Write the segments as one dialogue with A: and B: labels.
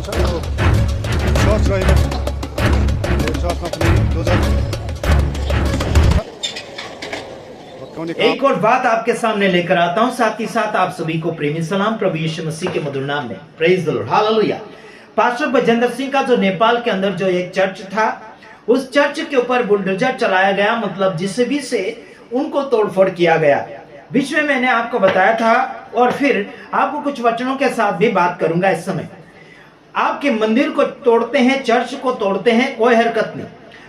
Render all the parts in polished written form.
A: हुन्छ यो चर्च रहेन, यो चर्चमा पनि डोजर भत्काउने काम।
B: एक और बात आपके सामने लेकर आता हूं, साथ ही साथ आप सभी को प्रेमी सलाम प्रभु यीशु मसीह के मधुर नाम में। Praise the Lord, hallelujah. Pastor Bajinder Singh का जो नेपाल के अंदर जो एक चर्च था, उस चर्च के ऊपर बुलडोजर चलाया गया, मतलब जेसीबी से उनको तोड़फोड़ किया गया। बीच में मैंने आपको बताया था और फिर आपको कुछ वचनों के साथ भी बात करूंगा। इस समय आपके मंदिर को तोड़ते हैं, चर्च को तोड़ते हैं, कोई हरकत नहीं,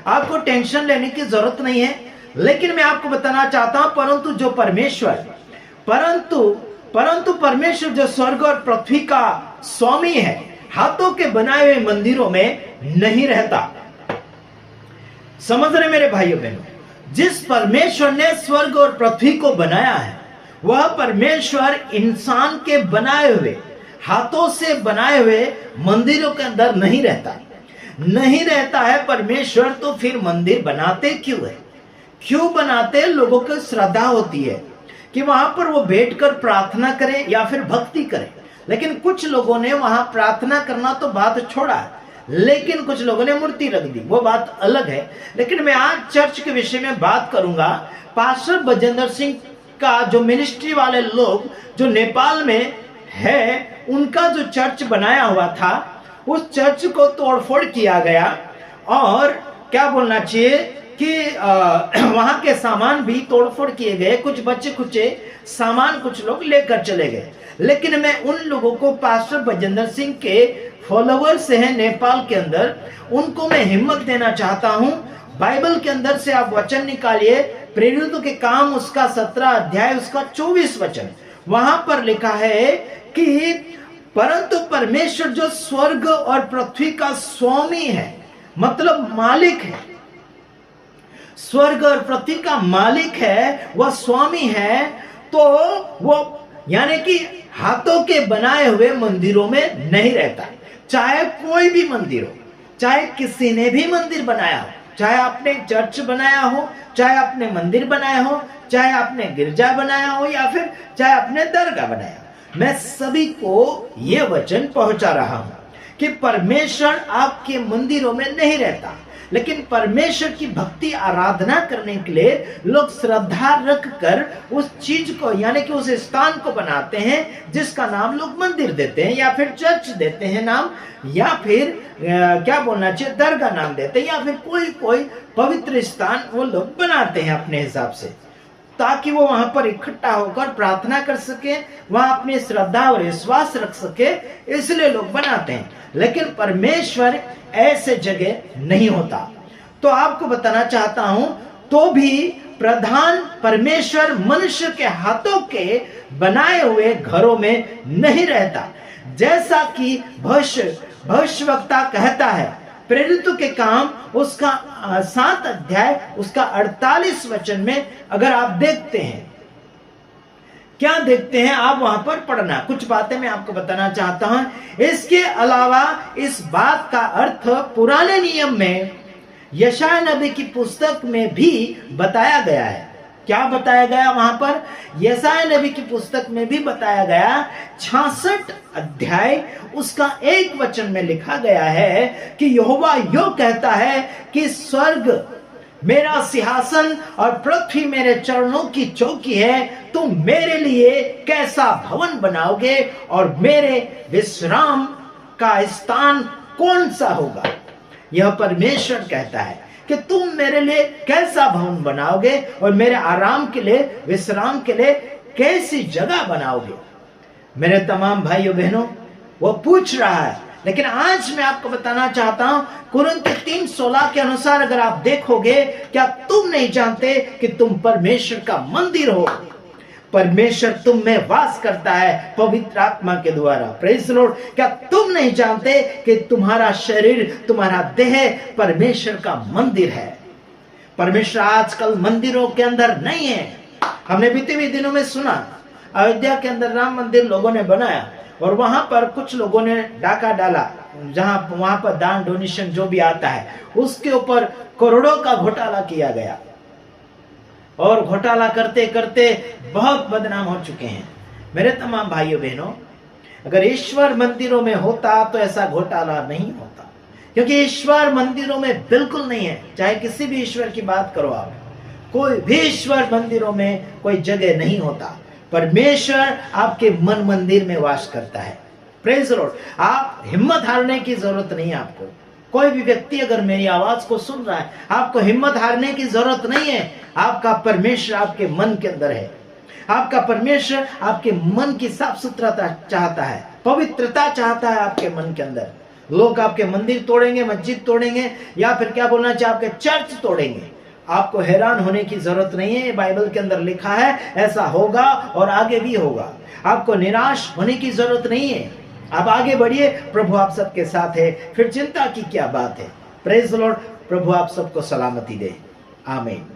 B: आपको टेंशन लेने की जरूरत नहीं है। लेकिन मैं आपको बताना चाहता हूं, परंतु जो परमेश्वर परंतु परमेश्वर जो स्वर्ग और पृथ्वी का स्वामी है, हाथों के बनाए हुए मंदिरों में नहीं रहता। समझ रहे मेरे भाइयों बहनों, जिस परमेश्वर ने स्वर्ग और पृथ्वी को बनाया है, वह परमेश्वर इंसान के बनाए हुए, हाथों से बनाए हुए मंदिरों के अंदर नहीं रहता है परमेश्वर। तो फिर मंदिर बनाते क्यों है? क्यों बनाते? लोगों की श्रद्धा होती है कि वहां पर वो बैठकर प्रार्थना करें या फिर भक्ति करें। लेकिन कुछ लोगों ने वहां प्रार्थना करना तो बात छोड़ा, लेकिन कुछ लोगों ने मूर्ति रख दी, वो बात अलग है। लेकिन मैं आज चर्च के विषय में बात करूंगा। पास्टर बजेंद्र सिंह का जो मिनिस्ट्री वाले लोग जो नेपाल में है, उनका जो चर्च बनाया हुआ था, उस चर्च को तोड़फोड़ किया गया। और क्या बोलना चाहिए कि वहां के सामान भी तोड़फोड़ किए गए, कुछ बच्चे कुचे सामान कुछ लोग लेकर चले गए। लेकिन मैं उन लोगों को, पास्टर बजेंद्र सिंह के फॉलोवर्स हैं नेपाल के अंदर, उनको मैं हिम्मत देना चाहता हूं। बाइबल के अंदर से आप वचन निकालिए, प्रेरितों के काम उसका 17 अध्याय उसका 24 वचन, वहां पर लिखा है कि परंतु परमेश्वर जो स्वर्ग और पृथ्वी का स्वामी है, मतलब मालिक है, स्वर्ग और पृथ्वी का मालिक है, वह स्वामी है, तो वो यानी कि हाथों के बनाए हुए मंदिरों में नहीं रहता। चाहे कोई भी मंदिर हो, चाहे किसी ने भी मंदिर बनाया हो, चाहे आपने चर्च बनाया हो, चाहे आपने मंदिर बनाया हो, चाहे आपने गिरजा बनाया हो, या फिर चाहे आपने दरगाह बनाया हो, मैं सभी को ये वचन पहुंचा रहा हूं कि परमेश्वर आपके मंदिरों में नहीं रहता। लेकिन परमेश्वर की भक्ति आराधना करने के लिए लोग श्रद्धा रख कर उस चीज को, यानी कि उस स्थान को बनाते हैं जिसका नाम लोग मंदिर देते हैं, या फिर चर्च देते हैं नाम, या फिर क्या बोलना चाहिए, दरगाह नाम देते हैं, या फिर कोई पवित्र स्थान वो लोग बनाते हैं अपने हिसाब से, ताकि वो वहां पर इकट्ठा होकर प्रार्थना कर सके, वहां अपनी श्रद्धा और विश्वास रख सके, इसलिए लोग बनाते हैं। लेकिन परमेश्वर ऐसे जगह नहीं होता। तो आपको बताना चाहता हूं, तो भी प्रधान परमेश्वर मनुष्य के हाथों के बनाए हुए घरों में नहीं रहता। जैसा कि भविष्यवक्ता कहता है, प्रेरितों के काम उसका 7 अध्याय उसका 48 वचन में अगर आप देखते हैं, क्या देखते हैं आप वहां पर पढ़ना, कुछ बातें मैं आपको बताना चाहता हूं। इसके अलावा इस बात का अर्थ पुराने नियम में यशायाह नबी की पुस्तक में भी बताया गया है। क्या बताया गया वहां पर? यशायाह नबी की पुस्तक में भी बताया गया। 66 अध्याय उसका 1 वचन में लिखा गया है कि यहोवा यो कहता है कि स्वर्ग मेरा सिंहासन और पृथ्वी मेरे चरणों की चौकी है, तुम मेरे लिए कैसा भवन बनाओगे और मेरे विश्राम का स्थान कौन सा होगा? यह परमेश्वर कहता है कि तुम मेरे लिए कैसा भवन बनाओगे और मेरे आराम के लिए, विश्राम के लिए कैसी जगह बनाओगे। मेरे तमाम भाइयों बहनों, वो पूछ रहा है। लेकिन आज मैं आपको बताना चाहता हूं, कुरिन्थियों 3:16 के अनुसार अगर आप देखोगे, क्या तुम नहीं जानते कि तुम परमेश्वर का मंदिर हो? परमेश्वर तुम में वास करता है पवित्र आत्मा के द्वारा। Praise the Lord. क्या तुम नहीं जानते कि तुम्हारा शरीर, तुम्हारा देह परमेश्वर का मंदिर है? परमेश्वर आजकल मंदिरों के अंदर नहीं है। हमने बीते हुए दिनों में सुना, अयोध्या के अंदर राम मंदिर लोगों ने बनाया और वहां पर कुछ लोगों ने डाका डाला, जहां वहां पर दान डोनेशन जो भी आता है उसके ऊपर करोड़ों का घोटाला किया गया, और घोटाला करते करते बहुत बदनाम हो चुके हैं। मेरे तमाम भाइयों बहनों, अगर ईश्वर मंदिरों में होता तो ऐसा घोटाला नहीं होता, क्योंकि ईश्वर मंदिरों में बिल्कुल नहीं है। चाहे किसी भी ईश्वर की बात करो आप, कोई भी ईश्वर मंदिरों में कोई जगह नहीं होता। परमेश्वर आपके मन मंदिर में वास करता है। Praise the Lord. आप हिम्मत हारने की जरूरत नहीं है आपको। कोई भी व्यक्ति अगर मेरी आवाज को सुन रहा है, आपको हिम्मत हारने की जरूरत नहीं है। आपका परमेश्वर आपके मन के अंदर है। आपका परमेश्वर आपके मन की साफ सुथरता चाहता है, पवित्रता चाहता है आपके मन के अंदर। लोग आपके मंदिर तोड़ेंगे, मस्जिद तोड़ेंगे, या फिर क्या बोलना चाहिए, आपके चर्च तोड़ेंगे। आपको हैरान होने की जरूरत नहीं है। बाइबल के अंदर लिखा है ऐसा होगा और आगे भी होगा। आपको निराश होने की जरूरत नहीं है। आप आगे बढ़िए, प्रभु आप सबके साथ है, फिर चिंता की क्या बात है। Praise the Lord. प्रभु आप सबको सलामती दे। आमीन।